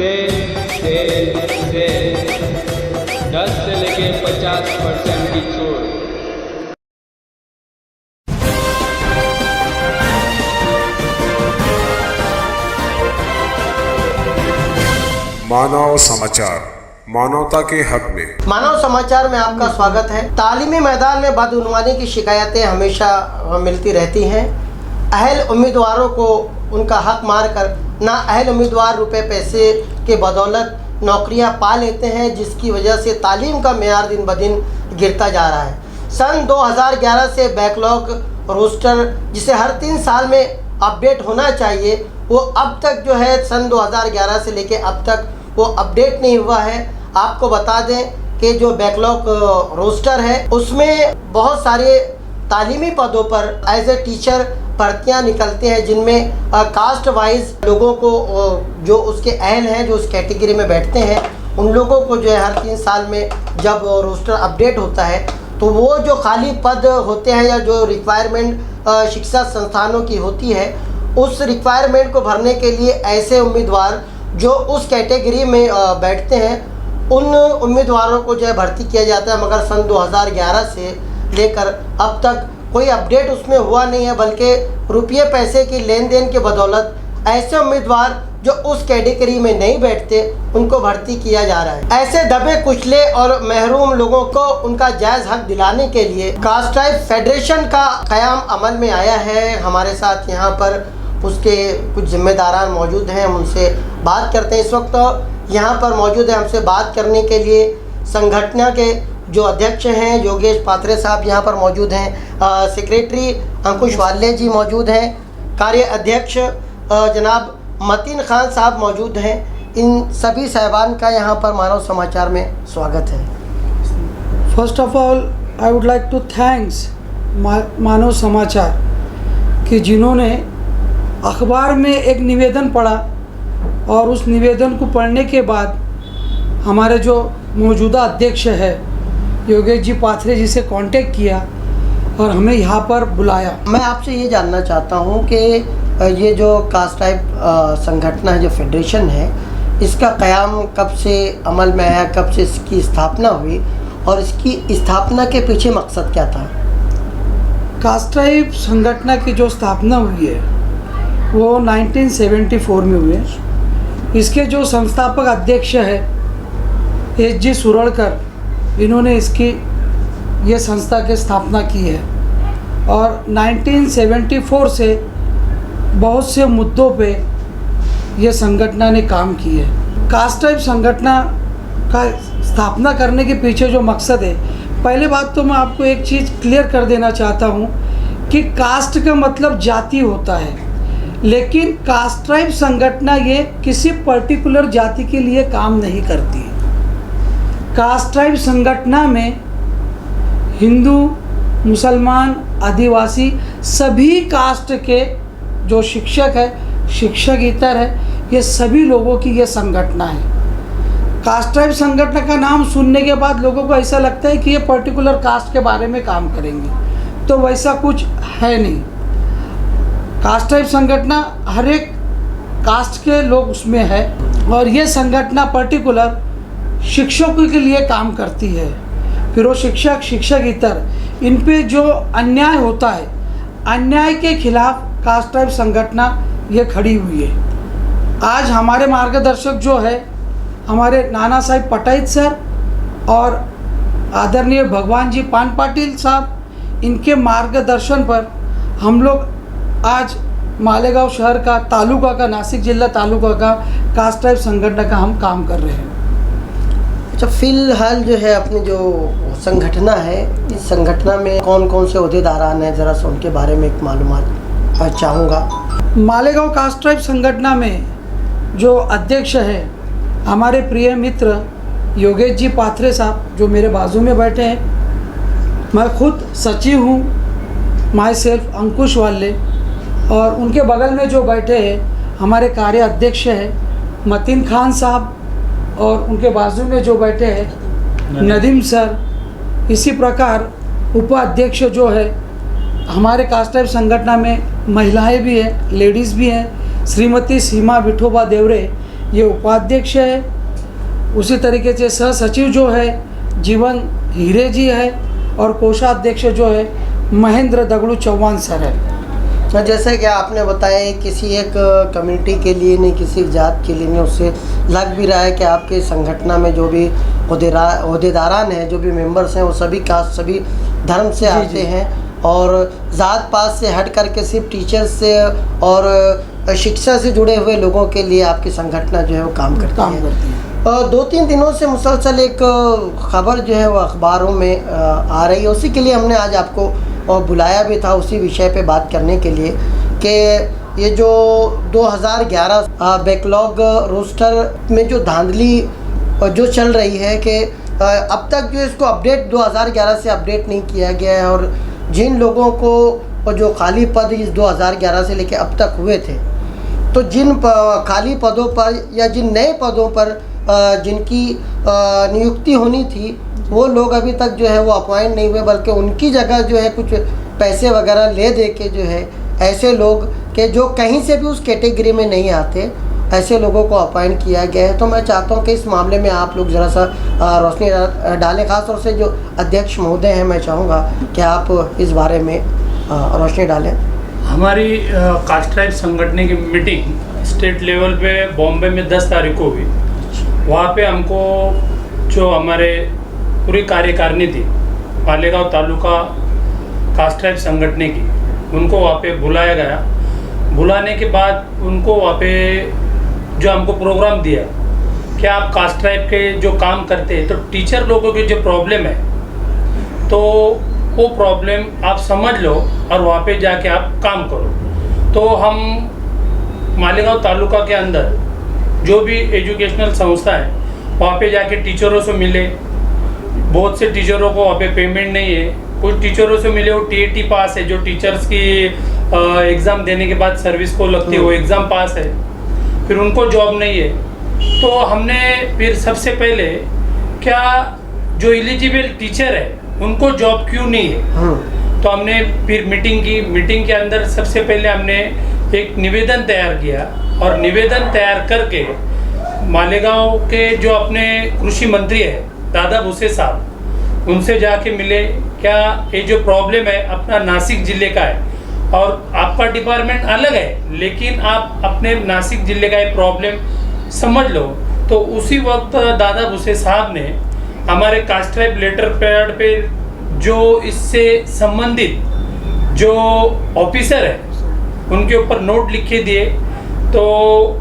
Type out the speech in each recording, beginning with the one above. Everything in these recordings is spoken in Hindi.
सेल 10 से लेके 50% की छूट। मानव समाचार, मानवता के हक में। मानव समाचार में आपका स्वागत है। तालीमी मैदान में बदउनवानी की शिकायतें हमेशा मिलती रहती हैं। अहल उम्मीदवारों को उनका हक मारकर ना अहल उम्मीदवार रुपए पैसे के बदौलत नौकरियां पा लेते हैं, जिसकी वजह से तालीम का मेयार दिन ब दिन गिरता जा रहा है। सन 2011 से बैकलॉग रोस्टर, जिसे हर 3 साल में अपडेट होना चाहिए, वो अब तक जो है सन 2011 से लेके अब तक वो अपडेट नहीं हुआ है। आपको बता दें कि जो बैकलॉग रोस्टर है उसमें बहुत सारे तालीमी पदों पर एज ए टीचर भर्तियां निकलते हैं, जिनमें कास्ट वाइज लोगों को जो उसके अहल हैं, जो उस कैटेगरी में बैठते हैं, उन लोगों को जो है हर 3 साल में जब रोस्टर अपडेट होता है तो वो जो खाली पद होते हैं या जो रिक्वायरमेंट शिक्षा संस्थानों की होती है, उस रिक्वायरमेंट को भरने के लिए ऐसे उम्मीदवार जो उस कैटेगरी में बैठते हैं, उन उम्मीदवारों को जो है भर्ती किया जाता है। मगर सन 2011 से लेकर अब तक कोई अपडेट उसमें हुआ नहीं है, बल्कि रुपये पैसे की लेन देन के बदौलत ऐसे उम्मीदवार जो उस कैटेगरी में नहीं बैठते उनको भर्ती किया जा रहा है। ऐसे दबे कुचले और महरूम लोगों को उनका जायज़ हक दिलाने के लिए कास्ट ट्राइब फेडरेशन का क़याम अमल में आया है। हमारे साथ यहाँ पर उसके कुछ जिम्मेदारान मौजूद हैं, हम उनसे बात करते हैं। इस वक्त यहाँ पर मौजूद है हमसे बात करने के लिए संगठन के जो अध्यक्ष हैं योगेश पात्रे साहब यहाँ पर मौजूद हैं, सेक्रेटरी अंकुश वाल्ले जी मौजूद हैं, कार्य अध्यक्ष जनाब मतीन खान साहब मौजूद हैं। इन सभी साहिबान का यहाँ पर मानव समाचार में स्वागत है। First of all I would like to thanks Manav Samachar कि जिन्होंने अखबार में एक निवेदन पढ़ा और उस निवेदन को पढ़ने के बाद हमारे जो मौजूदा अध्यक्ष है योगेश जी पात्रे जी से कांटेक्ट किया और हमें यहाँ पर बुलाया। मैं आपसे ये जानना चाहता हूँ कि ये जो कास्ट टाइप संगठन है, जो फेडरेशन है, इसका क़याम कब से अमल में आया, कब से इसकी स्थापना हुई और इसकी स्थापना के पीछे मकसद क्या था? कास्ट टाइप संगठन की जो स्थापना हुई है वो 1974 में हुई है। इसके जो संस्थापक अध्यक्ष है एच.जी. सुरड़कर, इन्होंने इसकी ये संस्था की स्थापना की है और 1974 से बहुत से मुद्दों पे ये संगठन ने काम की है। कास्ट टाइप संगठन का स्थापना करने के पीछे जो मकसद है, पहले बात तो मैं आपको एक चीज़ क्लियर कर देना चाहता हूँ कि कास्ट का मतलब जाति होता है, लेकिन कास्ट ट्राइब संगठन ये किसी पर्टिकुलर जाति के लिए काम नहीं करती। कास्ट ट्राइब संगठन में हिंदू, मुसलमान, आदिवासी सभी कास्ट के जो शिक्षक है, शिक्षकेतर है, ये सभी लोगों की ये संगठन है। कास्ट ट्राइब संगठन का नाम सुनने के बाद लोगों को ऐसा लगता है कि ये पर्टिकुलर कास्ट के बारे में काम करेंगे, तो वैसा कुछ है नहीं। कास्ट टाइप संगठन हर एक कास्ट के लोग उसमें है और ये संगठन पर्टिकुलर शिक्षकों के लिए काम करती है। फिर वो शिक्षक, शिक्षकेतर, इन पे जो अन्याय होता है, अन्याय के खिलाफ कास्ट टाइप संगठन ये खड़ी हुई है। आज हमारे मार्गदर्शक जो है हमारे नाना साहब पटाइत सर और आदरणीय भगवान जी पान पाटिल साहब, इनके मार्गदर्शन पर हम लोग आज मालेगांव शहर का, तालुका का, नासिक जिला तालुका का कास्ट टाइप संगठन का हम काम कर रहे हैं। अच्छा, फिलहाल जो है अपनी जो संगठन है, इस संगठन में कौन कौन से अहदेदारान हैं, ज़रा सा उनके बारे में एक मालूमात चाहूँगा। मालेगांव कास्ट टाइप संगठन में जो अध्यक्ष है हमारे प्रिय मित्र योगेश जी पात्रे साहब, जो मेरे बाजू में बैठे हैं। मैं खुद सचिव हूँ, माई सेल्फ अंकुश वाल्ले, और उनके बगल में जो बैठे हैं हमारे कार्य अध्यक्ष हैं मतीन खान साहब, और उनके बाजू में जो बैठे हैं नदीम सर। इसी प्रकार उपाध्यक्ष जो है हमारे कास्ट टाइप संगठन में महिलाएं भी हैं, लेडीज़ भी हैं, श्रीमती सीमा विठोबा देवरे, ये उपाध्यक्ष है। उसी तरीके से सह सचिव जो है जीवन हीरे जी है और कोषाध्यक्ष जो है महेंद्र दगड़ू चौहान सर है। तो जैसे कि आपने बताया किसी एक कम्युनिटी के लिए नहीं, किसी जात के लिए नहीं, उससे लग भी रहा है कि आपके संगठन में जो भी ओहदेदारान हैं, जो भी मेंबर्स हैं, वो सभी कास्ट सभी धर्म से आते हैं और ज़ात पात से हट करके सिर्फ टीचर्स से और शिक्षा से जुड़े हुए लोगों के लिए आपकी संगठन जो है वो काम करती है। 2-3 दिनों से मुसलसल एक खबर जो है वो अखबारों में आ रही है, उसी के लिए हमने आज आपको और बुलाया भी था, उसी विषय पे बात करने के लिए कि ये जो 2011 बैकलॉग रोस्टर में जो धांधली जो चल रही है कि अब तक जो इसको अपडेट 2011 से अपडेट नहीं किया गया है और जिन लोगों को जो खाली पद इस 2011 से लेकर अब तक हुए थे, तो जिन खाली पदों पर या जिन नए पदों पर जिनकी नियुक्ति होनी थी वो लोग अभी तक जो है वो अपॉइंट नहीं हुए, बल्कि उनकी जगह जो है कुछ पैसे वगैरह ले दे के जो है ऐसे लोग के जो कहीं से भी उस कैटेगरी में नहीं आते, ऐसे लोगों को अपॉइंट किया गया है। तो मैं चाहता हूं कि इस मामले में आप लोग ज़रा सा रोशनी डालें, खास तौर से जो अध्यक्ष महोदय हैं, मैं चाहूँगा कि आप इस बारे में रोशनी डालें। हमारी कास्ट ट्राइब संगठन की मीटिंग स्टेट लेवल पे बॉम्बे में 10 तारीख को हुई। वहाँ पे हमको जो हमारे पूरी कार्यकारिणी थी मालेगांव तालुका कास्ट ट्राइब संगठन की, उनको वहाँ पे बुलाया गया। बुलाने के बाद उनको वहाँ पे जो हमको प्रोग्राम दिया कि आप कास्ट ट्राइब के जो काम करते हैं, तो टीचर लोगों की जो प्रॉब्लम है तो वो प्रॉब्लम आप समझ लो और वहाँ पे जाके आप काम करो। तो हम मालेगांव तालुका के अंदर जो भी एजुकेशनल संस्था है वहाँ पे जाके टीचरों से मिले। बहुत से टीचरों को वहाँ पे पेमेंट नहीं है, कुछ टीचरों से मिले वो TAT पास है, जो टीचर्स की एग्ज़ाम देने के बाद सर्विस को लगती है वो एग्ज़ाम पास है, फिर उनको जॉब नहीं है। तो हमने फिर सबसे पहले क्या जो एलिजिबल टीचर है उनको जॉब क्यों नहीं है, तो हमने फिर मीटिंग की। मीटिंग के अंदर सबसे पहले हमने एक निवेदन तैयार किया और निवेदन तैयार करके मालेगांव के जो अपने कृषि मंत्री है दादा भूसे साहब, उनसे जाके मिले। क्या ये जो प्रॉब्लम है अपना नासिक ज़िले का है और आपका डिपार्टमेंट अलग है, लेकिन आप अपने नासिक ज़िले का ये प्रॉब्लम समझ लो। तो उसी वक्त दादा भूसे साहब ने हमारे कास्ट ट्राइब लेटर पैड पे जो इससे संबंधित जो ऑफिसर है उनके ऊपर नोट लिखे दिए। तो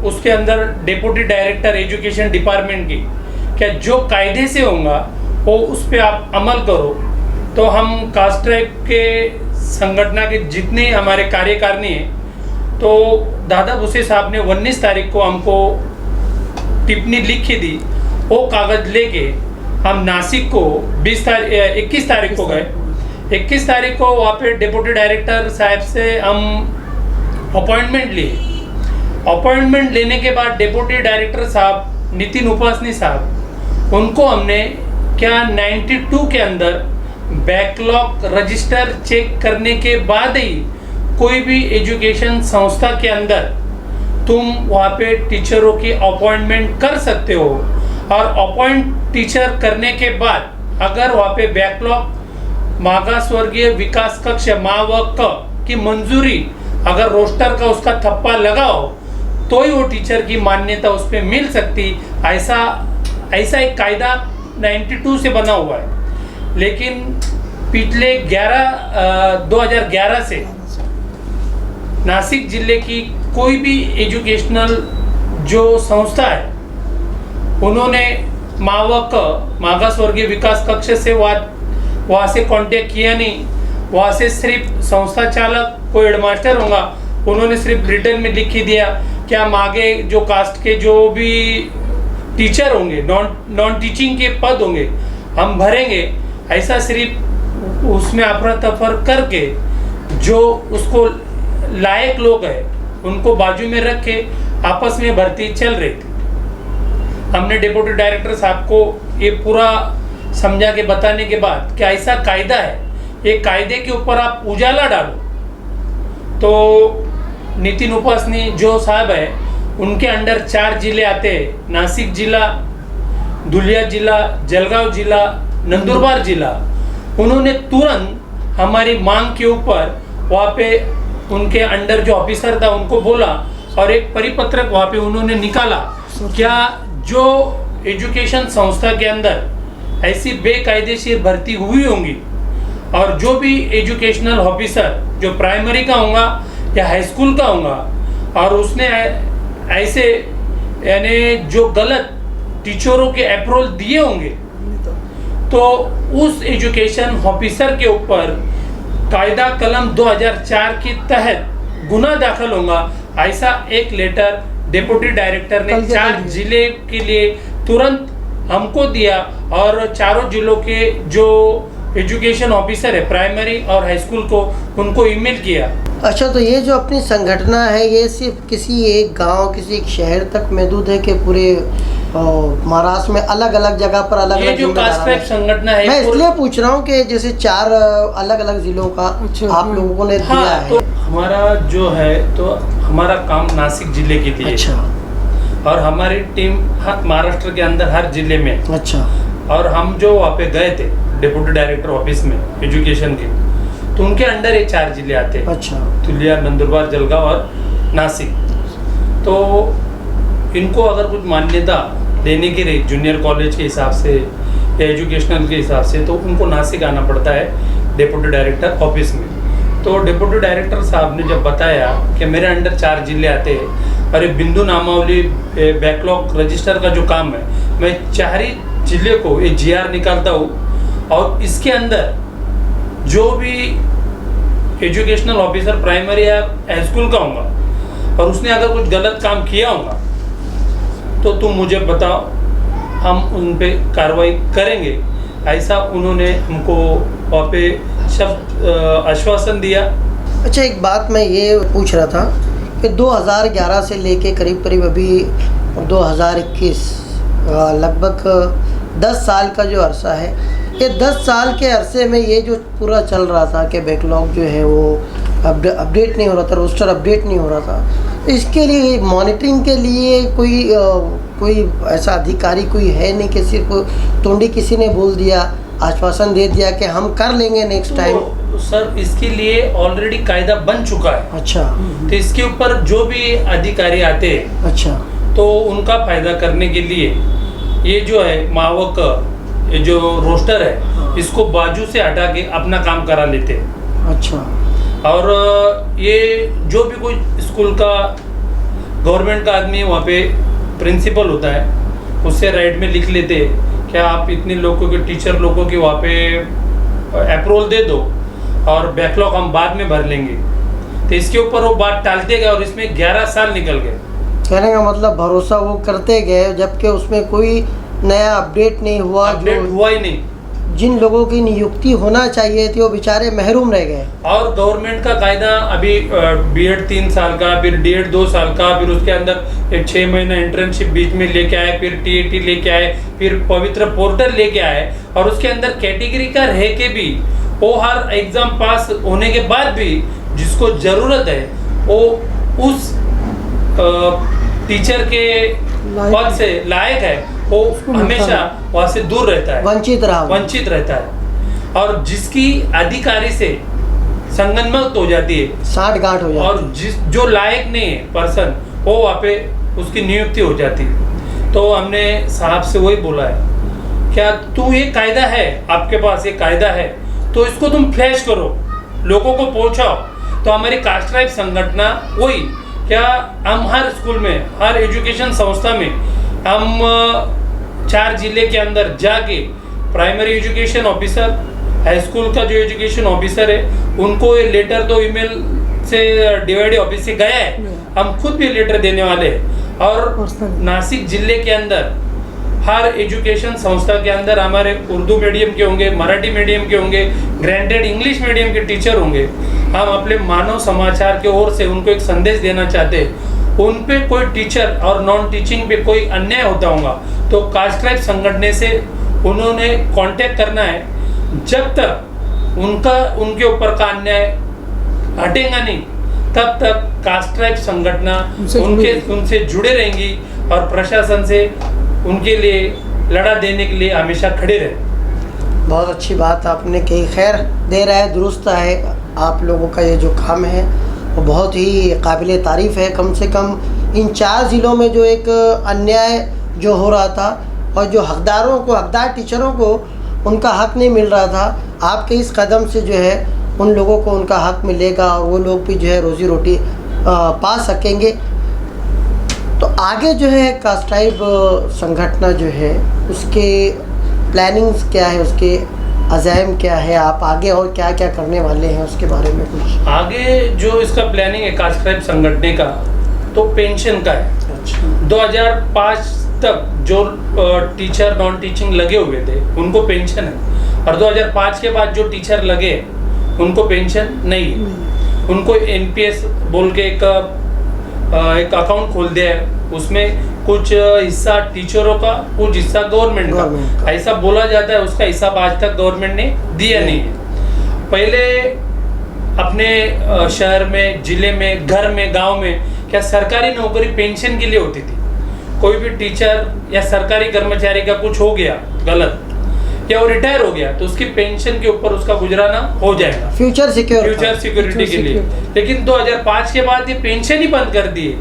उसके अंदर डिप्टी डायरेक्टर एजुकेशन डिपार्टमेंट की क्या जो कायदे से होगा वो उस पर आप अमल करो। तो हम कास्ट ट्राइब के संगठन के जितने हमारे कार्यकारिणी हैं, तो दादा भूसे साहब ने 19 तारीख को हमको टिप्पणी लिख के दी। वो कागज़ लेके हम नासिक को 21 तारीख को गए। 21 तारीख को वहाँ पे डिप्टी डायरेक्टर साहब से हम अपॉइंटमेंट लिए। अपॉइंटमेंट लेने के बाद डिप्टी डायरेक्टर साहब नितिन उपासनी साहब, उनको हमने क्या 92 के अंदर बैकलॉग रजिस्टर चेक करने के बाद ही कोई भी एजुकेशन संस्था के अंदर तुम वहाँ पे टीचरों की अपॉइंटमेंट कर सकते हो। और अपॉइंट टीचर करने के बाद अगर वहाँ पे बैकलॉग मागास वर्गीय विकास कक्ष मावक की मंजूरी अगर रोस्टर का उसका थप्पा लगाओ तो ही वो टीचर की मान्यता उस पर मिल सकती। ऐसा एक कायदा 92 से बना हुआ है। लेकिन पिछले 2011 से नासिक ज़िले की कोई भी एजुकेशनल जो संस्था है उन्होंने मावक मागास वर्गीय विकास कक्ष से वहाँ से कांटेक्ट किया नहीं। वहाँ से सिर्फ संस्था चालक कोई हेडमास्टर होगा, उन्होंने सिर्फ रिटर्न में लिख ही दिया कि हम आगे जो कास्ट के जो भी टीचर होंगे नॉन टीचिंग के पद होंगे हम भरेंगे। ऐसा सिर्फ उसमें अफरा तफर करके जो उसको लायक लोग हैं उनको बाजू में रख के आपस में भर्ती चल रही थी। हमने डिप्टी डायरेक्टर साहब को ये पूरा समझा के बताने के बाद कि ऐसा कायदा है, ये कायदे के ऊपर आप उजाला डालो। तो नितिन उपासनी जो साहब है उनके अंडर 4 जिले आते हैं, नासिक जिला, धुलिया जिला, जलगांव जिला, नंदुरबार जिला। उन्होंने तुरंत हमारी मांग के ऊपर वहाँ पे उनके अंडर जो ऑफिसर था उनको बोला और एक परिपत्रक वहाँ पे उन्होंने निकाला। क्या जो एजुकेशन संस्था के अंदर ऐसी बेकायदेशीर भर्ती हुई होंगी और जो भी एजुकेशनल ऑफिसर जो प्राइमरी का होगा या हाई स्कूल का होगा और उसने ऐसे यानी जो गलत टीचरों के अप्रूवल दिए होंगे तो उस एजुकेशन ऑफिसर के ऊपर कायदा कलम 2004 के तहत गुना दाखिल होगा। ऐसा एक लेटर डिप्टी डायरेक्टर ने 4 जिले के लिए तुरंत हमको दिया और चारों जिलों के जो एजुकेशन ऑफिसर है प्राइमरी और हाई स्कूल को उनको ईमेल किया। अच्छा, तो ये जो अपनी संगठना है ये सिर्फ किसी एक गांव, किसी एक शहर तक महदूद है कि पूरे महाराष्ट्र में अलग अलग जगह पर अलग ये अलग जो कास्ट टाइप संगठन है मैं इसलिए पूछ रहा हूँ कि जैसे 4 अलग अलग जिलों का आप लोगों ने दिया है। तो हमारा जो है तो हमारा काम नासिक जिले के लिए। अच्छा। और हमारी टीम महाराष्ट्र के अंदर हर जिले में। अच्छा। और हम जो वहाँ पे गए थे डिप्टी डायरेक्टर ऑफिस में एजुकेशन के, तो उनके अंडर ये 4 जिले आते हैं। अच्छा। धुलिया, नंदुरबार, जलगांव और नासिक। तो इनको अगर कुछ मान्यता देने की रही जूनियर कॉलेज के हिसाब से या एजुकेशनल के हिसाब से तो उनको नासिक आना पड़ता है डिप्टी डायरेक्टर ऑफिस में। तो डिप्टी डायरेक्टर साहब ने जब बताया कि मेरे अंडर 4 जिले आते हैं और ये बिंदु नामावली बैकलॉग रजिस्टर का जो काम है, मैं 4 ही जिले को ये GR निकालता हूँ और इसके अंदर जो भी एजुकेशनल ऑफिसर प्राइमरी या हाई स्कूल का होगा और उसने अगर कुछ गलत काम किया होगा तो तुम मुझे बताओ, हम उन पे कार्रवाई करेंगे। ऐसा उन्होंने हमको वहाँ पे शब्द आश्वासन दिया। अच्छा, एक बात मैं ये पूछ रहा था कि 2011 से लेके करीब करीब अभी 2021 लगभग 10 साल का जो अरसा है, ये 10 साल के अरसे में ये जो पूरा चल रहा था कि बैकलॉग जो है वो अपडेट नहीं हो रहा था, रोस्टर अपडेट नहीं हो रहा था, तो इसके लिए मॉनिटरिंग के लिए कोई ऐसा अधिकारी कोई है नहीं कि सिर्फ टोंडी किसी ने बोल दिया, आश्वासन दे दिया कि हम कर लेंगे नेक्स्ट टाइम? तो सर इसके लिए ऑलरेडी कायदा बन चुका है। अच्छा। तो इसके ऊपर जो भी अधिकारी आते हैं, अच्छा, तो उनका फायदा करने के लिए ये जो है मावक ये जो रोस्टर है इसको बाजू से हटा के अपना काम करा लेते हैं। अच्छा। और ये जो भी कोई स्कूल का गवर्नमेंट का आदमी वहाँ पे प्रिंसिपल होता है उससे राइट में लिख लेते क्या आप इतने लोगों के टीचर लोगों की वहाँ पे अप्रूवल दे दो और बैकलॉग हम बाद में भर लेंगे। तो इसके ऊपर वो बात टालते गए और इसमें 11 साल निकल गए। कहने का मतलब भरोसा वो करते गए जबकि उसमें कोई नया अपडेट नहीं हुआ, अपडेट हुआ ही नहीं। जिन लोगों की नियुक्ति होना चाहिए थी वो बेचारे महरूम रह गए। और गवर्नमेंट का कायदा अभी B.Ed 3 साल का, फिर D.Ed 2 साल का, फिर उसके अंदर एक 6 महीना इंटर्नशिप बीच में लेके आए, फिर TAT लेके आए, फिर पवित्र पोर्टल लेके आए और उसके अंदर कैटेगरी का रह के भी वो हर एग्जाम पास होने के बाद भी जिसको ज़रूरत है वो उस टीचर के पद से लायक है वो हमेशा वहाँ से दूर रहता है, वंचित रहता है। और जिसकी अधिकारी से संगनमत हो जाती है, साठगांठ हो जाती है, और जो लायक नहीं है पर्सन वो वहाँ पे उसकी नियुक्ति हो जाती है। तो हमने साहब से वही बोला है, क्या तू ये कायदा है, आपके पास ये कायदा है तो इसको तुम फ्लैश करो, लोगों को पहुँचाओ। तो हमारी कास्ट ट्राइब संगठन वही क्या हम हर स्कूल में, हर एजुकेशन संस्था में हम 4 जिले के अंदर जाके primary education officer, high school का जो एजुकेशन ऑफिसर है उनको ये लेटर तो ईमेल से DID ऑफिस से गया है, हम खुद भी लेटर देने वाले हैं। और नासिक जिले के अंदर हर एजुकेशन संस्था के अंदर हमारे उर्दू मीडियम के होंगे, मराठी मीडियम के होंगे, ग्रांटेड इंग्लिश मीडियम के टीचर होंगे। हम अपने मानव समाचार के ओर से उनको एक संदेश देना चाहते हैं, उन पे कोई टीचर और नॉन टीचिंग पे कोई अन्याय होता होगा तो कास्ट ट्राइब संगठन से उन्होंने कांटेक्ट करना है। जब तक उनके ऊपर का अन्याय हटेगा नहीं तब तक कास्ट ट्राइब संगठन उनसे जुड़े रहेंगी और प्रशासन से उनके लिए लड़ा देने के लिए हमेशा खड़े रहे। बहुत अच्छी बात आपने कही। खैर, दे रहा है, दुरुस्त है। आप लोगों का ये जो काम है वो बहुत ही काबिल तारीफ़ है। कम से कम इन 4 ज़िलों में जो एक अन्याय जो हो रहा था और जो हकदार टीचरों को उनका हक नहीं मिल रहा था, आपके इस कदम से जो है उन लोगों को उनका हक मिलेगा और वो लोग भी जो है रोज़ी रोटी पा सकेंगे। तो आगे जो है कास्ट ट्राइब संगठन जो है उसके प्लानिंग्स क्या है, उसके अज़ाइम क्या है, आप आगे और क्या क्या करने वाले हैं उसके बारे में कुछ? आगे जो इसका प्लानिंग है कास्ट ट्राइब संगठन का, तो पेंशन का है। 2005 तक जो टीचर नॉन टीचिंग लगे हुए थे उनको पेंशन है, और 2005 के बाद जो टीचर लगे उनको पेंशन नहीं है। उनको एनपीएस बोल के एक अकाउंट खोल दिया है, उसमें कुछ हिस्सा टीचरों का, कुछ हिस्सा गवर्नमेंट का, ऐसा बोला जाता है। उसका हिसाब आज तक गवर्नमेंट ने दिया नहीं है। पहले अपने शहर में, जिले में, घर में, गांव में क्या सरकारी नौकरी पेंशन के लिए होती थी। कोई भी टीचर या सरकारी कर्मचारी का कुछ हो गया गलत या वो रिटायर हो गया तो उसकी पेंशन के ऊपर उसका गुजराना हो जाएगा, फ्यूचर सिक्योरिटी के लिए। लेकिन 2005 के बाद ये पेंशन ही बंद कर दिए,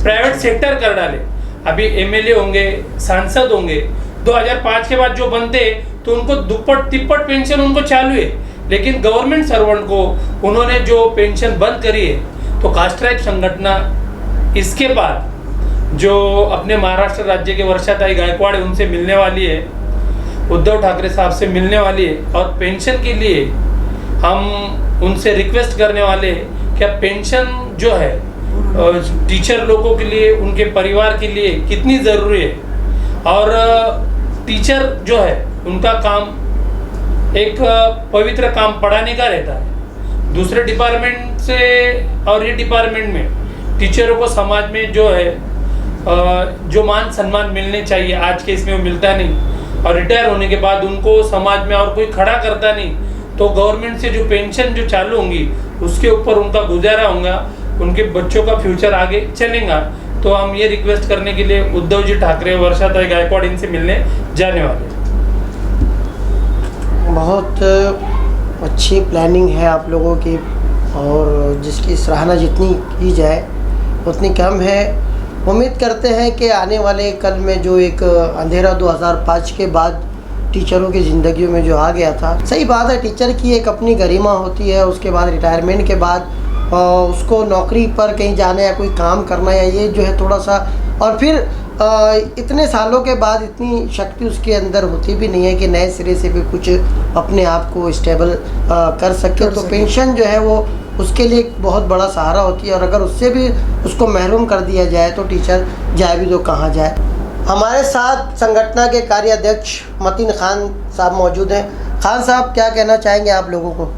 प्राइवेट सेक्टर कर डाले। अभी एमएलए होंगे, सांसद होंगे, 2005 के बाद जो बनते तो उनको दुप्पट तिप्पट पेंशन उनको चालू है। लेकिन गवर्नमेंट सर्वेंट को उन्होंने जो पेंशन बंद करी है, तो कास्ट ट्राइब संगठन इसके बाद जो अपने महाराष्ट्र राज्य के वर्षाताई गायकवाड़ उनसे मिलने वाली है, उद्धव ठाकरे साहब से मिलने वाली है, और पेंशन के लिए हम उनसे रिक्वेस्ट करने वाले हैं कि पेंशन जो है टीचर लोगों के लिए, उनके परिवार के लिए कितनी ज़रूरी है। और टीचर जो है उनका काम एक पवित्र काम पढ़ाने का रहता है। दूसरे डिपार्टमेंट से और ये डिपार्टमेंट में टीचरों को समाज में जो है जो मान सम्मान मिलने चाहिए, आज के इसमें वो मिलता नहीं, और रिटायर होने के बाद उनको समाज में और कोई खड़ा करता नहीं। तो गवर्नमेंट से जो पेंशन जो चालू होंगी उसके ऊपर उनका गुजारा होगा, उनके बच्चों का फ्यूचर आगे चलेगा। तो हम ये रिक्वेस्ट करने के लिए उद्धव जी ठाकरे, वर्षाताई गायकवाड़ इनसे मिलने जाने वाले। बहुत अच्छी प्लानिंग है आप लोगों की, और जिसकी सराहना जितनी की जाए उतनी कम है। उम्मीद करते हैं कि आने वाले कल में जो एक अंधेरा 2005 के बाद टीचरों की ज़िंदगी में जो आ गया था, सही बात है, टीचर की एक अपनी गरिमा होती है। उसके बाद रिटायरमेंट के बाद उसको नौकरी पर कहीं जाना या कोई काम करना, या ये जो है थोड़ा सा, और फिर इतने सालों के बाद इतनी शक्ति उसके अंदर होती भी नहीं है कि नए सिरे से भी कुछ अपने आप को स्टेबल कर सके। तो पेंशन जो है वो उसके लिए एक बहुत बड़ा सहारा होती है, और अगर उससे भी उसको महरूम कर दिया जाए तो टीचर जाए भी तो कहाँ जाए। हमारे साथ संगठन के कार्याध्यक्ष मतीन खान साहब मौजूद हैं। खान साहब, क्या कहना चाहेंगे आप लोगों को?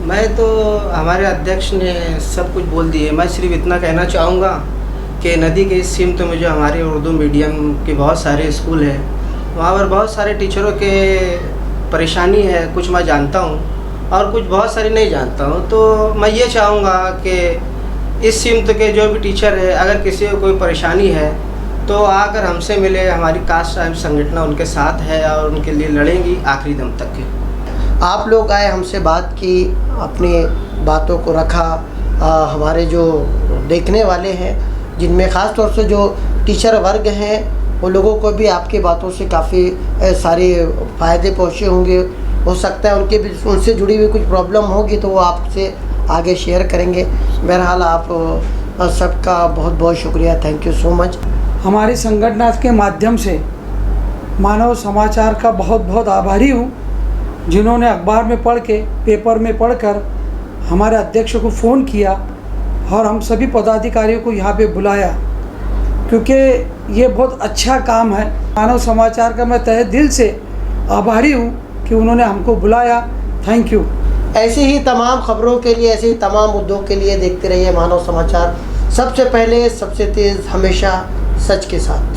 मैं तो हमारे अध्यक्ष ने सब कुछ बोल दिए। मैं सिर्फ इतना कहना चाहूँगा कि नदी के इस सीम में जो हमारे उर्दू मीडियम के बहुत सारे स्कूल हैं, वहाँ पर बहुत सारे टीचरों के परेशानी है। कुछ मैं जानता हूँ और कुछ बहुत सारी नहीं जानता हूँ। तो मैं ये चाहूँगा कि इस सीम के जो भी टीचर है, अगर किसी को कोई परेशानी है तो आकर हमसे मिले। हमारी कास्ट ट्राइब संगठन उनके साथ है और उनके लिए लड़ेंगी आखिरी दम तक के। आप लोग आए, हमसे बात की, अपनी बातों को रखा। हमारे जो देखने वाले हैं, जिनमें ख़ास तौर से जो टीचर वर्ग हैं, वो लोगों को भी आपकी बातों से काफ़ी सारे फ़ायदे पहुँचे होंगे। हो सकता है उनके भी उनसे जुड़ी हुई कुछ प्रॉब्लम होगी तो वो आपसे आगे शेयर करेंगे। बहरहाल आप सबका बहुत बहुत शुक्रिया, थैंक यू सो मच। हमारी संगठन के माध्यम से मानव समाचार का बहुत बहुत आभारी हूँ, जिन्होंने अखबार में पढ़ के, पेपर में पढ़कर हमारे अध्यक्ष को फ़ोन किया और हम सभी पदाधिकारियों को यहाँ पे बुलाया, क्योंकि ये बहुत अच्छा काम है। मानव समाचार का मैं तहे दिल से आभारी हूँ कि उन्होंने हमको बुलाया। Thank you. ऐसी ही तमाम खबरों के लिए, ऐसे ही तमाम मुद्दों के लिए देखते रहिए मानव समाचार। सबसे पहले, सबसे तेज़, हमेशा सच के साथ।